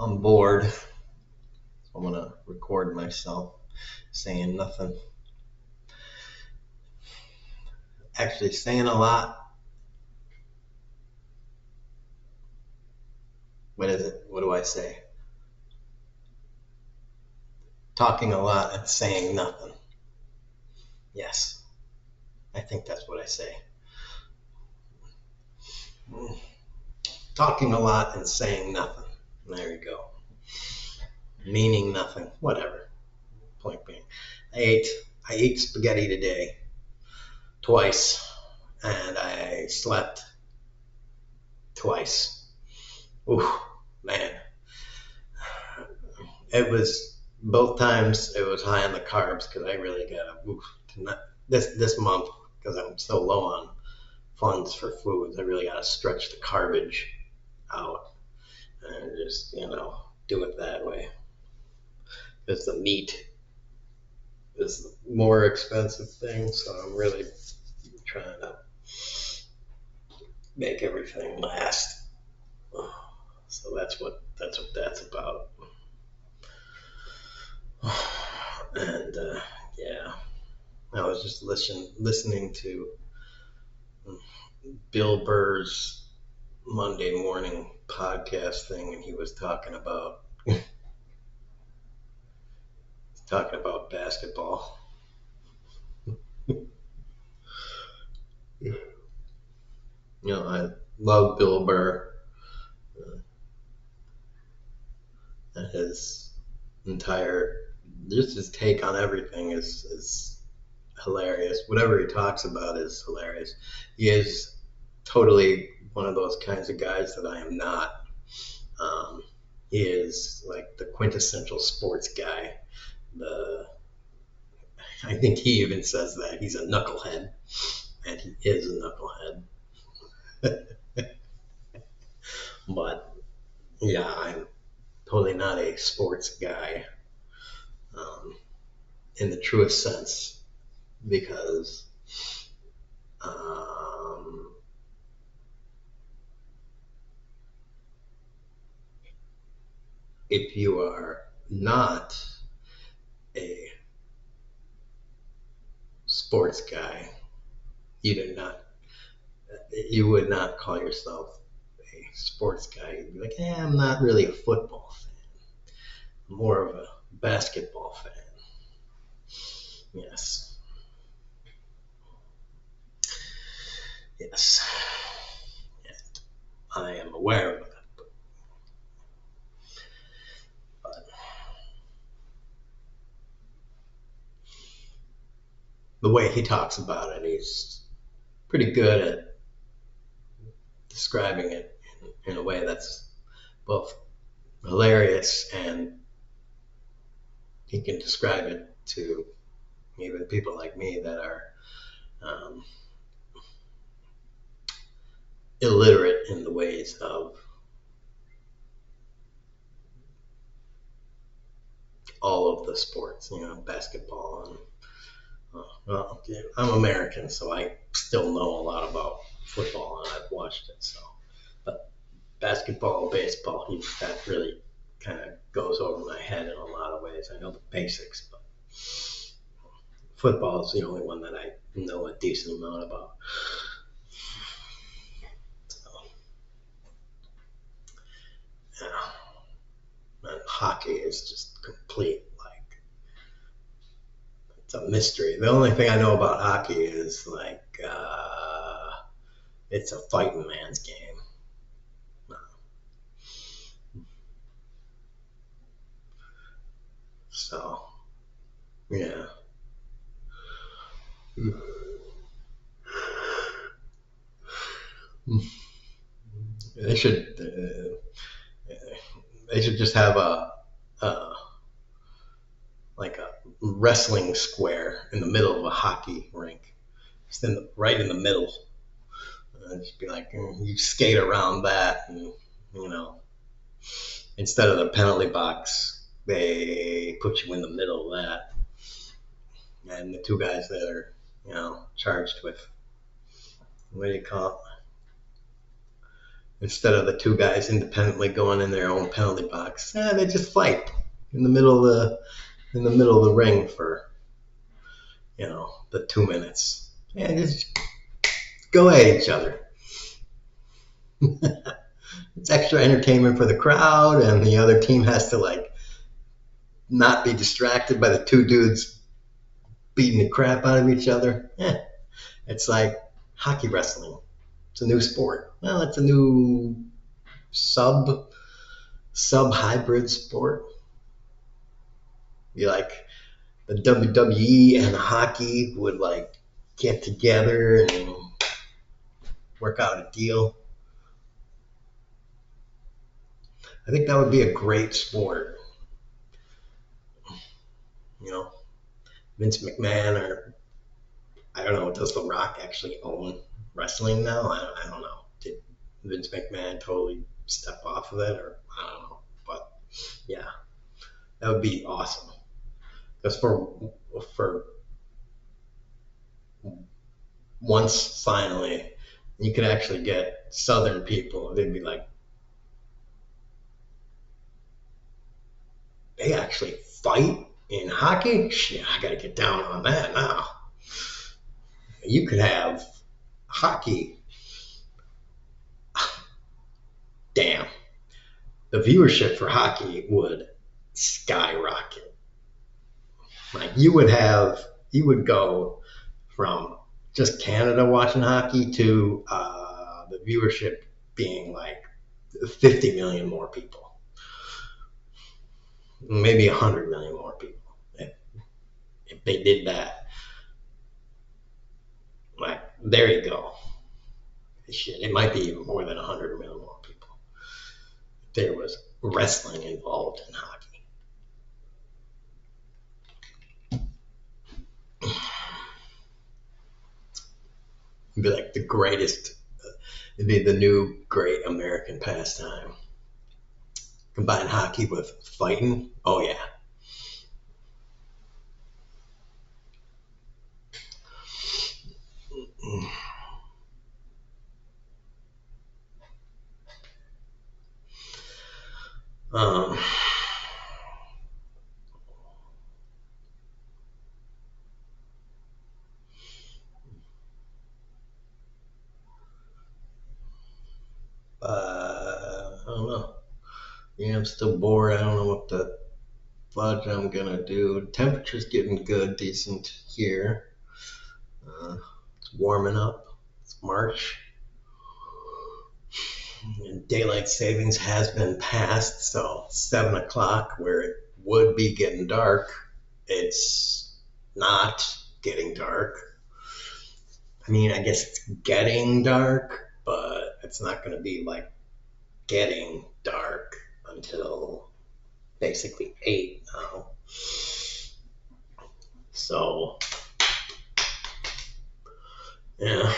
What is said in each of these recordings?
I'm bored. So I'm gonna record myself saying nothing. Actually, saying a lot. What is it? What do I say? Talking a lot and saying nothing. Yes, I think that's what I say. Talking a lot and saying nothing. There you go. Meaning nothing. Whatever. Point being, I ate. I ate spaghetti today, twice, and I slept twice. Ooh, man. It was both times. It was high on the carbs because I really got this month because I'm so low on funds for foods. I really got to stretch the garbage out and just do it that way. Because the meat is the more expensive thing, so I'm really trying to make everything last. So that's about. And yeah, I was just listening to Bill Burr's Monday morning podcast thing, and he was talking about basketball. I love Bill Burr and his entire just his take on everything is hilarious. Whatever he talks about is hilarious. He is totally one of those kinds of guys that I am not. Um, he is like the quintessential sports guy. The I think he even says that he's a knucklehead, and he is a knucklehead. But yeah, I'm totally not a sports guy um, in the truest sense because um, if you are not a sports guy, you do not you would not call yourself a sports guy. You'd be like, I'm not really a football fan. I'm more of a basketball fan. Yes. Yes. And I am aware of it. But the way he talks about it, he's pretty good at describing it in a way that's both hilarious and he can describe it to even people like me that are um, illiterate in the ways of all of the sports, basketball and well, okay, I'm American, so I still know a lot about football and I've watched it. So, but basketball, baseball, that really kind of goes over my head in a lot of ways. I know the basics, but football is the only one that I know a decent amount about. So, yeah. And hockey is just complete, like, it's a mystery. The only thing I know about hockey is, like, it's a fighting man's game. So, yeah. They should just have a like a wrestling square in the middle of a hockey rink, just right in the middle. Just be like you skate around that, and you know, instead of the penalty box, they put you in the middle of that, and the two guys that are charged with what do you call Instead of the two guys independently going in their own penalty box, they just fight in the middle of the ring for the 2 minutes. Yeah, just go at each other. It's extra entertainment for the crowd, and the other team has to not be distracted by the two dudes beating the crap out of each other. It's like hockey wrestling. It's a new sport. Well, it's a new sub hybrid sport. Be like the WWE and hockey would get together and work out a deal. I think that would be a great sport. Vince McMahon, or I don't know, does The Rock actually own wrestling now? I don't know. Did Vince McMahon totally step off of it, or I don't know. But yeah, that would be awesome. Because for once finally, you could actually get Southern people. They'd be like, they actually fight in hockey? Shit, I gotta get down on that now. You could have hockey. Damn. The viewership for hockey would skyrocket. You would go from just Canada watching hockey to the viewership being 50 million more people. Maybe 100 million more people. If they did that. There you go. Shit, it might be even more than 100 million more people. If there was wrestling involved in hockey. It'd be like the greatest, it'd be the new great American pastime. Combine hockey with fighting. Oh, yeah. Um, I don't know. Yeah, I'm still bored. I don't know what the fudge I'm gonna do. The temperature's getting good, decent here. It's warming up. It's March. And daylight savings has been passed, so 7 o'clock, where it would be getting dark, it's not getting dark. I mean, I guess it's getting dark, but it's not going to be getting dark until basically 8 now. So, yeah,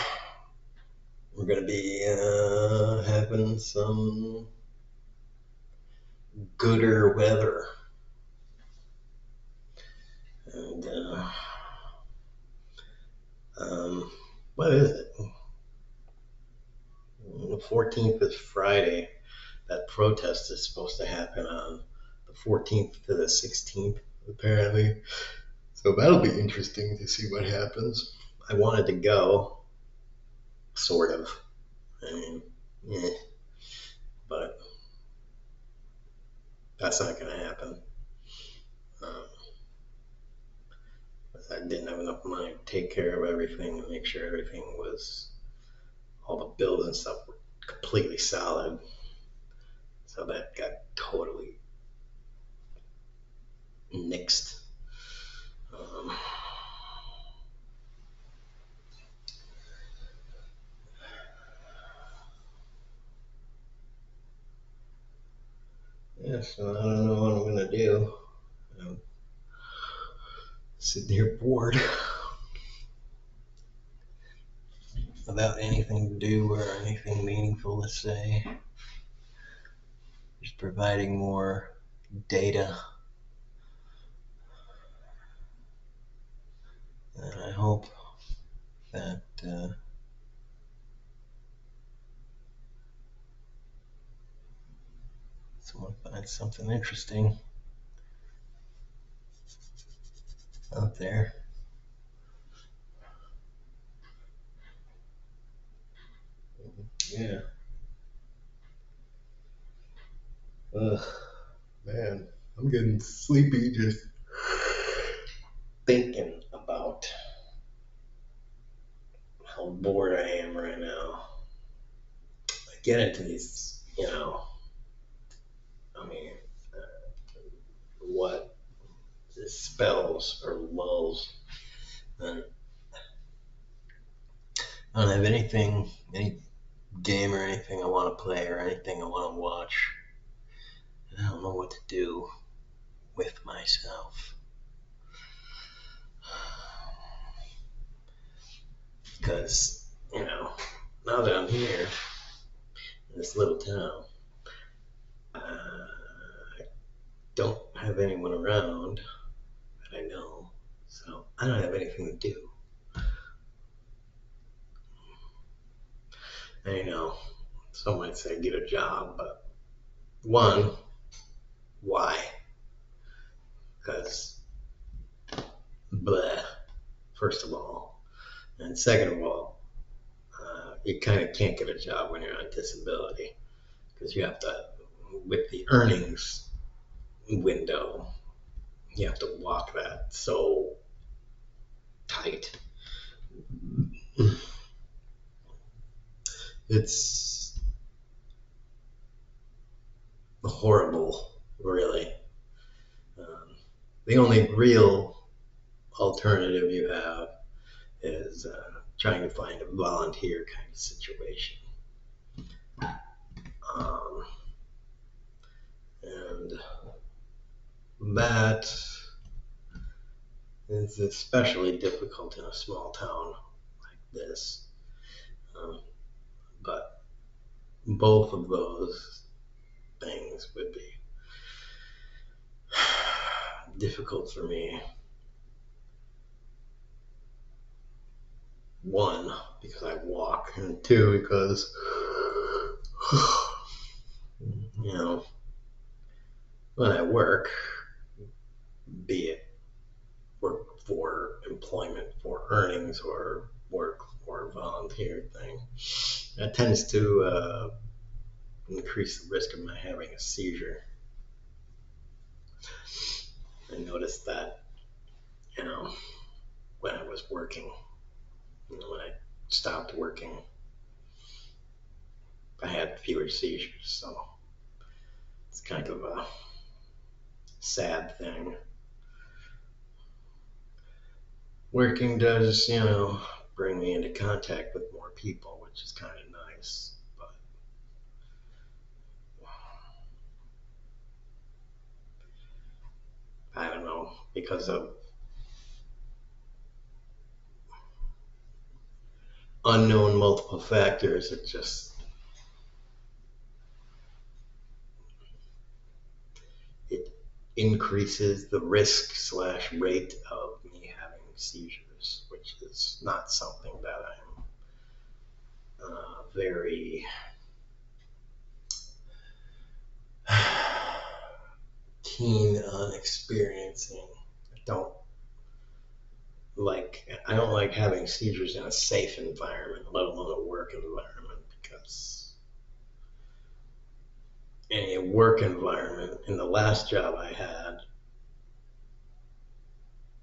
we're going to be having some gooder weather. And, what is it? The 14th is Friday. That protest is supposed to happen on the 14th to the 16th, apparently. So that'll be interesting to see what happens. I wanted to go, sort of. I mean, yeah, but that's not going to happen. I didn't have enough money to take care of everything and make sure everything was, all the building stuff were completely solid. So that got totally nixed. Yeah, so I don't know what I'm going to do. I'm sitting here bored without anything to do or anything meaningful to say. Just providing more data. And I hope that someone finds something interesting out there. Yeah. Ugh, man, I'm getting sleepy just thinking about how bored I am right now. I get into these, I mean, what spells or lulls, and I don't have anything, any game or anything I want to play or anything I want to watch. And I don't know what to do with myself. Because, now that I'm here in this little town, I don't have anyone around that I know, so I don't have anything to do. I know some might say get a job, but one, why? Because, bleh, first of all. And second of all, you kind of can't get a job when you're on disability because you have to, with the earnings window, you have to walk that so tight. It's horrible, really. The only real alternative you have is trying to find a volunteer kind of situation. Um, and that is especially difficult in a small town like this. But both of those things would be difficult for me. One, because I walk, and two, because, when I work, be it work for employment, for earnings, or work for a volunteer thing, that tends to increase the risk of my having a seizure. I noticed that, when I was working, when I stopped working, I had fewer seizures, so it's kind of a sad thing. Working does, bring me into contact with more people, which is kind of nice, but I don't know, because of unknown multiple factors, it increases the risk / rate of me having seizures, which is not something that I'm very keen on experiencing. I don't like having seizures in a safe environment, let alone a work environment, because in a work environment, in the last job I had,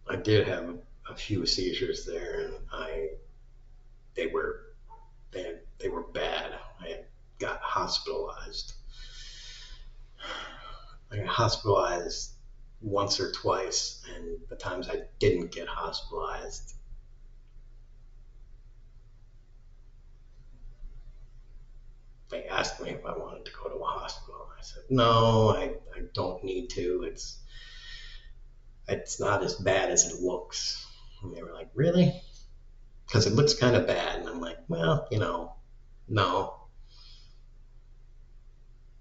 I did have a few seizures there, and they were bad. I got hospitalized. I got hospitalized once or twice, and the times I didn't get hospitalized, they asked me if I wanted to go to a hospital. I said, no, I don't need to. It's not as bad as it looks. And they were like, really? Because it looks kind of bad. And I'm like, well, no,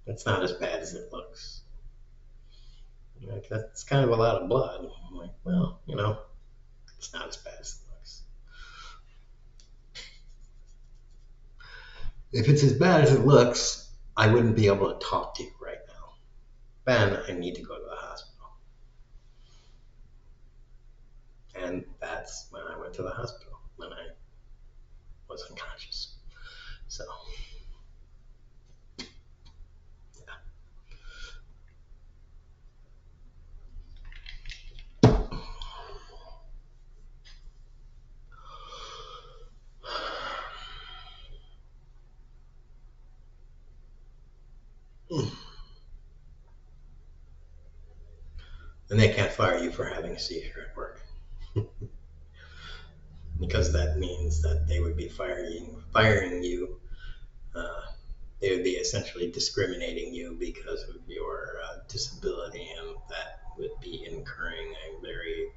it's not as bad as it looks. Like, that's kind of a lot of blood. I'm like, well, it's not as bad as it looks. If it's as bad as it looks, I wouldn't be able to talk to you right now. Ben, I need to go to the hospital. And that's when I went to the hospital, when I was unconscious. So, yeah. And they can't fire you for having a seizure at work. Because that means that they would be firing you. Uh, they would be essentially discriminating you because of your disability, and that would be incurring a very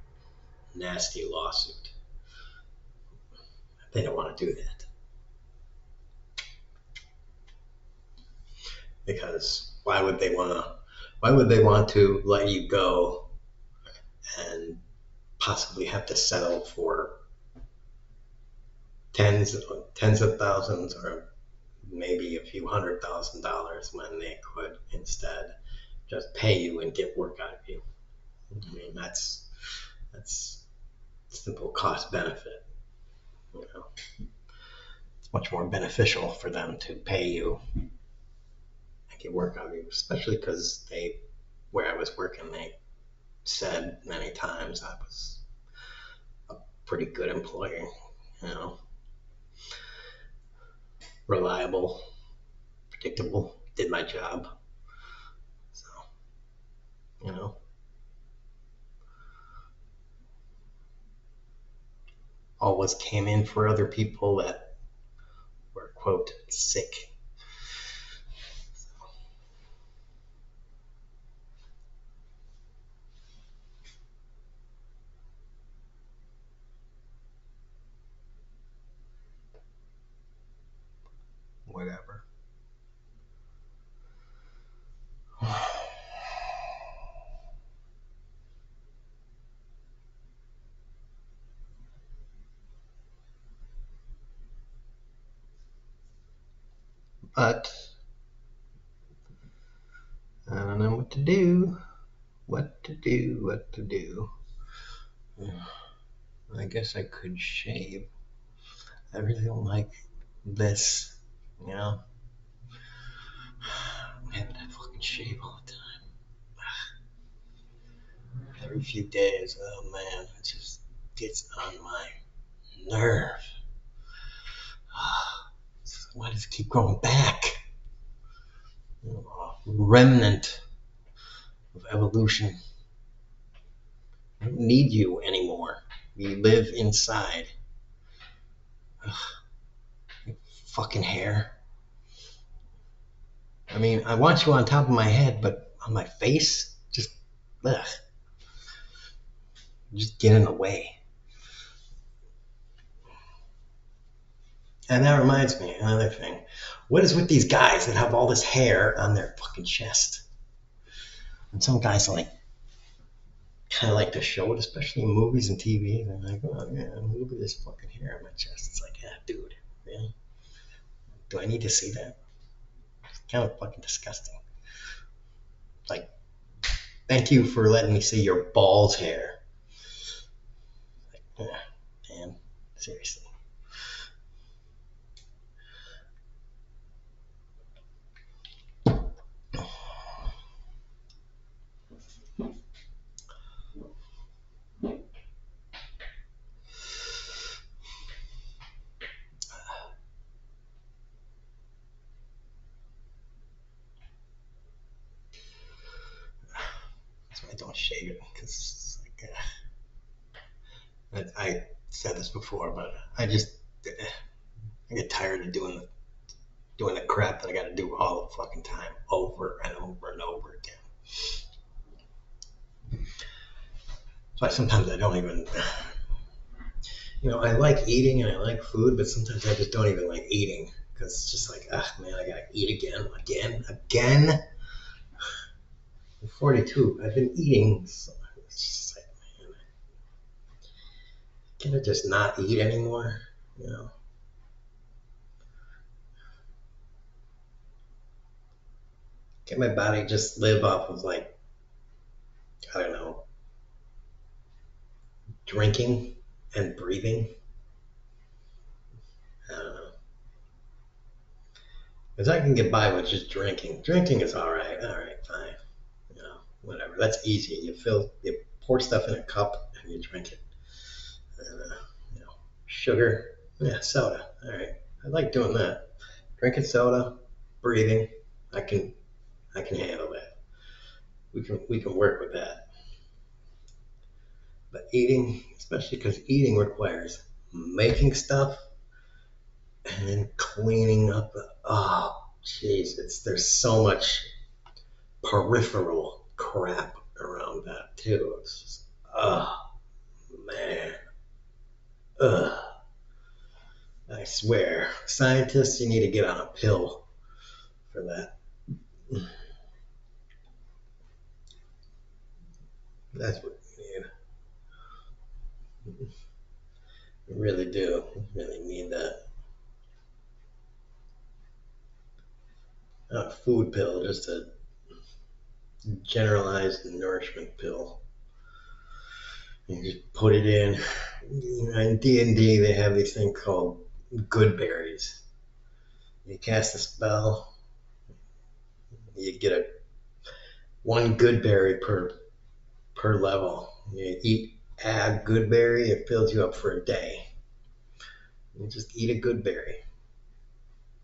nasty lawsuit. They don't want to do that because why would they want to? Why would they want to let you go and possibly have to settle for tens of thousands or maybe a few $100,000 when they could instead just pay you and get work out of you? I mean, that's simple cost benefit. You know, it's much more beneficial for them to pay you and get work out of you, especially because where I was working, they said many times I was a pretty good employee. You know, reliable, predictable, did my job. So, you know, always came in for other people that were, quote, sick. Whatever. But I don't know what to do. What to do, what to do. I guess I could shave. I really don't like this, you know? I'm having to fucking shave all the time. Every few days, oh man, it just gets on my nerve. Why does it keep going back? Remnant of evolution. I don't need you anymore. We live inside. Ugh, fucking hair. I mean, I want you on top of my head, but on my face, ugh, just get in the way. And that reminds me, another thing. What is with these guys that have all this hair on their fucking chest? And some guys kind of like to show it, especially in movies and TV. They're like, oh yeah, look at this fucking hair on my chest. It's like, yeah, dude, really? Do I need to see that? It's kind of fucking disgusting. Like, thank you for letting me see your balls hair. Like, damn, seriously. That's why I don't shave it, because it's like, I said this before, but I get tired of doing the crap that I got to do all the fucking time, over and over and over again. So sometimes I don't even, I like eating and I like food, but sometimes I just don't even like eating because it's just like, man, I gotta eat again. I'm 42. I've been eating. So it's just like, man, can I just not eat anymore? You know. Can my body just live off of like, I don't know, drinking and breathing? I don't know. Because I can get by with just drinking. Drinking is all right, fine. You know, whatever. That's easy. You pour stuff in a cup and you drink it. And, you know, sugar, yeah, soda. All right, I like doing that. Drinking soda, breathing. I can I can handle that. We can work with that. But eating, especially because eating requires making stuff and then cleaning up. Oh, jeez, there's so much peripheral crap around that too. It's just, oh man, ugh. I swear, scientists, you need to get on a pill for that. That's what you need. You really do. You really need that. Not a food pill, just a generalized nourishment pill. You just put it in. You know, in D&D, they have these things called good berries. You cast a spell, you get one good berry per level. You eat a good berry, it fills you up for a day. You just eat a good berry.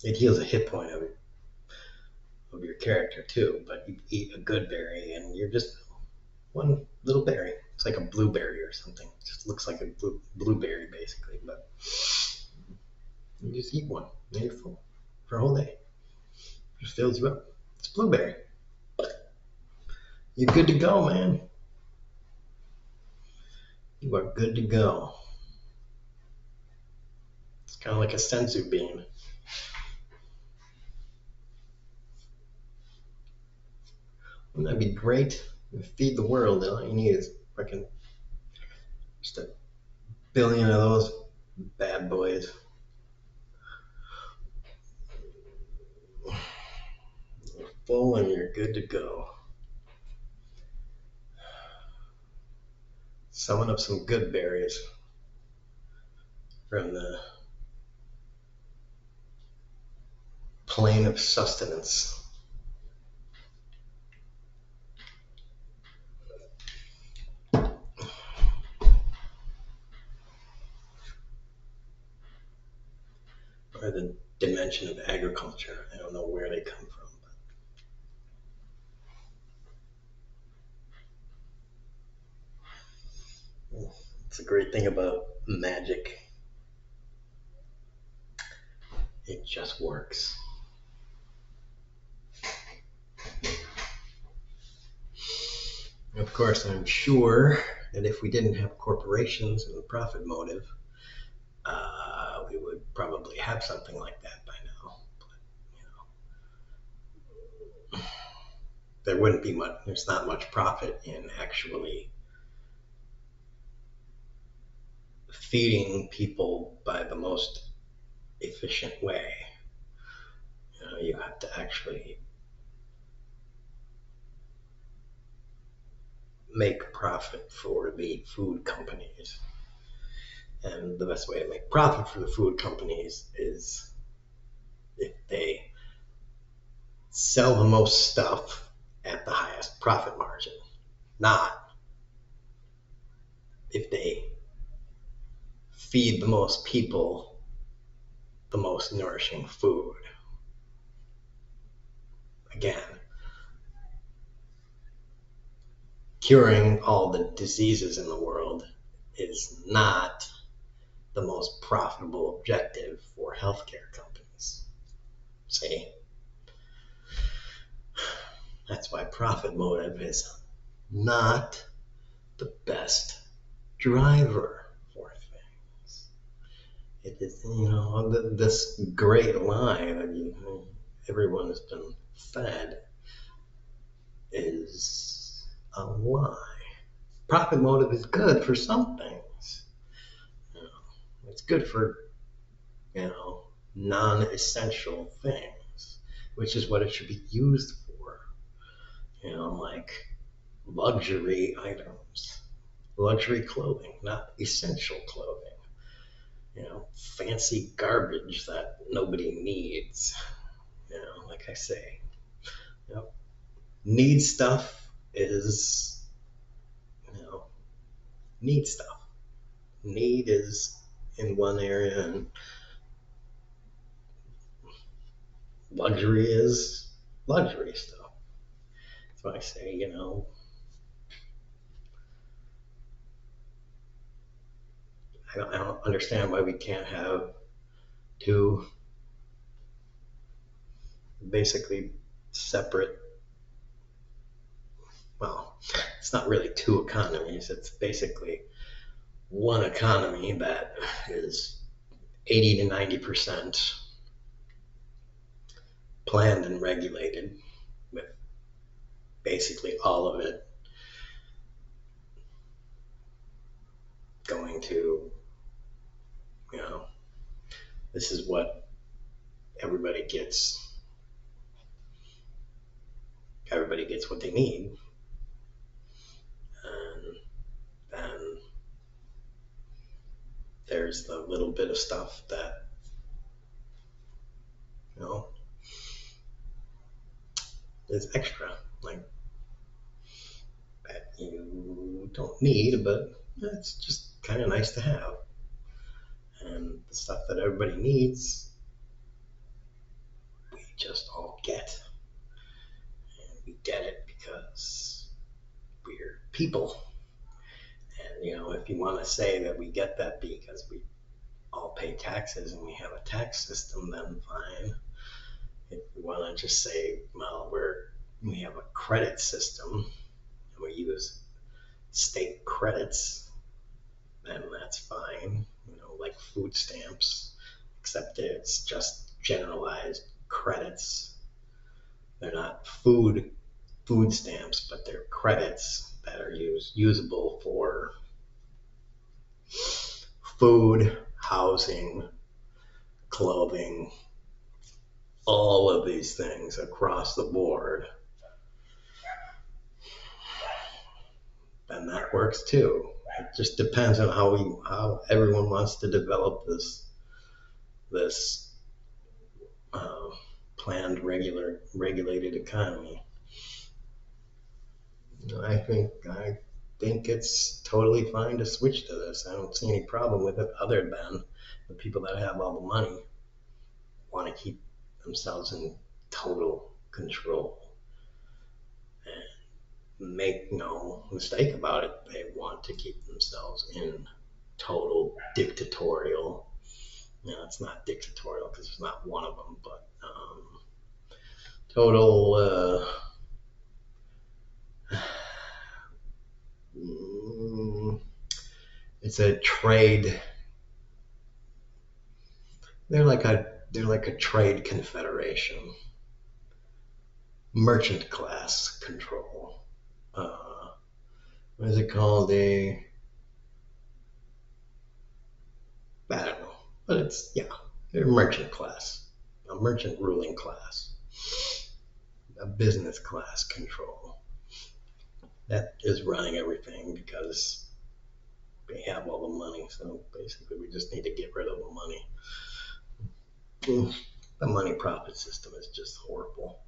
It heals a hit point of your character too, but you eat a good berry and you're just one little berry. It's like a blueberry or something. It just looks like a blueberry basically, but you just eat one and you're full for a whole day. It just fills you up. It's blueberry. You're good to go, man. You are good to go. It's kind of like a sensu bean. Wouldn't that be great? You feed the world, and all you need is freaking just a billion of those bad boys. You're full and you're good to go. Summon up some good berries from the plane of sustenance. Or the dimension of agriculture. I don't know where they come from. But it's a great thing about magic. It just works. Of course, I'm sure that if we didn't have corporations and a profit motive, we would probably have something like that by now. But, you know, there wouldn't be much. There's not much profit in actually feeding people by the most efficient way. You know, you have to actually make profit for the food companies. And the best way to make profit for the food companies is if they sell the most stuff at the highest profit margin, not if they feed the most people the most nourishing food. Again, curing all the diseases in the world is not the most profitable objective for healthcare companies. See? That's why profit motive is not the best driver for things. It is, this great lie that everyone has been fed is a lie. Profit motive is good for some things. You know, it's good for, non-essential things, which is what it should be used for. like luxury items, luxury clothing, not essential clothing. Fancy garbage that nobody needs. Like I say, you know, need stuff is, you know, need stuff. Need is in one area, and luxury is luxury stuff. So I say, I don't understand why we can't have two basically separate, well, it's not really two economies. It's basically one economy that is 80 to 90% planned and regulated, with basically all of it going to, you know, this is what everybody gets. Everybody gets what they need. And then there's the little bit of stuff that, you know, is extra, like that you don't need, but it's just kind of nice to have. And the stuff that everybody needs, we just all get. And we get it because we're people. And, if you want to say that we get that because we all pay taxes and we have a tax system, then fine. If we want to just say, well, we have a credit system and we use state credits, then that's fine. Like food stamps, except it's just generalized credits. They're not food stamps, but they're credits that are usable for food, housing, clothing, all of these things across the board. And that works too. It just depends on how everyone wants to develop this planned, regulated economy. I think it's totally fine to switch to this. I don't see any problem with it, other than the people that have all the money want to keep themselves in total control. And make no mistake about it, they want to keep themselves in total dictatorial. It's not dictatorial because it's not one of them, but total. It's a trade. They're like a trade confederation, merchant class control. What is it called? I don't know, but they're merchant class, a merchant ruling class, a business class control that is running everything because they have all the money. So basically, we just need to get rid of the money. The money profit system is just horrible.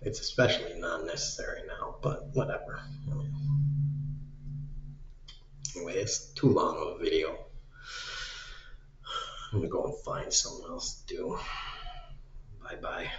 It's especially non-necessary now, but whatever. Anyway, it's too long of a video. I'm gonna go and find something else to do. Bye bye.